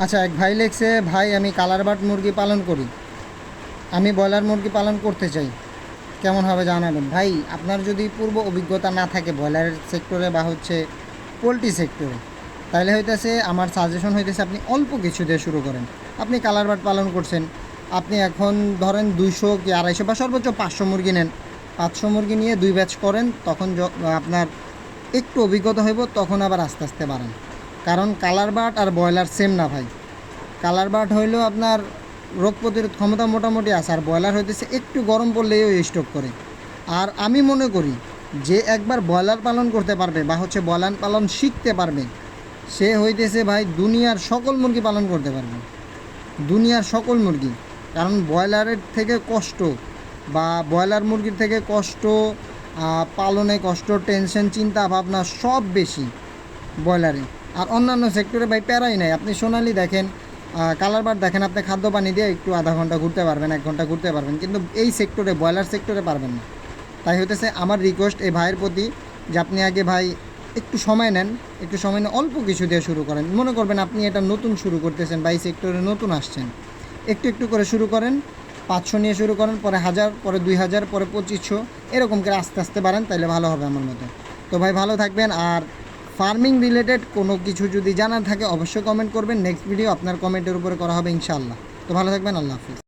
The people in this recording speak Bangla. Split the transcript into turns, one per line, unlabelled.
আচ্ছা, এক ভাই লিখছে, ভাই আমি কালার বার্ড মুরগি পালন করি, আমি ব্রয়লার মুরগি পালন করতে চাই, কেমন হবে জানাবেন। ভাই আপনার যদি পূর্ব অভিজ্ঞতা না থাকে ব্রয়লারের সেক্টরে বা হচ্ছে পোলট্রি সেক্টরে, তাহলে হইতেছে আমার সাজেশন হইতেছে আপনি অল্প কিছু দিয়ে শুরু করেন। আপনি কালার বার্ড পালন করছেন, আপনি এখন ধরেন 200 কি 250 বা সর্বোচ্চ 500 মুরগি নেন। 500 মুরগি নিয়ে 2 ব্যাচ করেন, তখন আপনার একটু অভিজ্ঞতা হইব, তখন আবার আস্তে আস্তে বাড়ান। কারণ কালার বার্ড আর ব্রয়লার সেম না ভাই। কালার বার্ড হইলেও আপনার রোগ প্রতিরোধ ক্ষমতা মোটামুটি আছে, আর ব্রয়লার হইতেছে একটু গরম পড়লেও স্টক করে। আর আমি মনে করি যে একবার ব্রয়লার পালন করতে পারবে বা হচ্ছে ব্রয়লার পালন শিখতে পারবে, সে হইতেছে ভাই দুনিয়ার সকল মুরগি পালন করতে পারবে, দুনিয়ার সকল মুরগি। কারণ ব্রয়লারের থেকে কষ্ট বা ব্রয়লার মুরগির থেকে কষ্ট, পালনে কষ্ট, টেনশন, চিন্তা ভাবনা সব বেশি ব্রয়লারে। আর অন্যান্য সেক্টরে ভাই প্যারাই নাই। আপনি সোনালি দেখেন, কালার বার দেখেন, আপনি খাদ্য পানি দিয়ে একটু আধা ঘন্টা ঘুরতে পারবেন, 1 ঘন্টা ঘুরতে পারবেন, কিন্তু এই সেক্টরে ব্রয়লার সেক্টরে পারবেন না। তাই হইতেছে আমার রিকোয়েস্ট এই ভাইয়ের প্রতি যে আপনি আগে ভাই একটু সময় নেন, একটু সময় নিয়ে অল্প কিছু দিয়ে শুরু করেন। মনে করবেন আপনি এটা নতুন শুরু করতেছেন বা এই সেক্টরে নতুন আসছেন, একটু একটু করে শুরু করেন। 500 নিয়ে শুরু করেন, পরে 1000, পরে 2000, পরে 2500, এরকম করে আস্তে আস্তে বাড়েন, তাহলে ভালো হবে আমার মতো। তো ভাই ভালো থাকবেন। আর ফার্মিং রিলেটেড কোনো কিছু যদি জানার থাকে অবশ্যই কমেন্ট করবেন, নেক্সট ভিডিও আপনার কমেন্টের উপরে করা হবে ইনশাআল্লাহ। তো ভালো থাকবেন, আল্লাহ হাফিজ।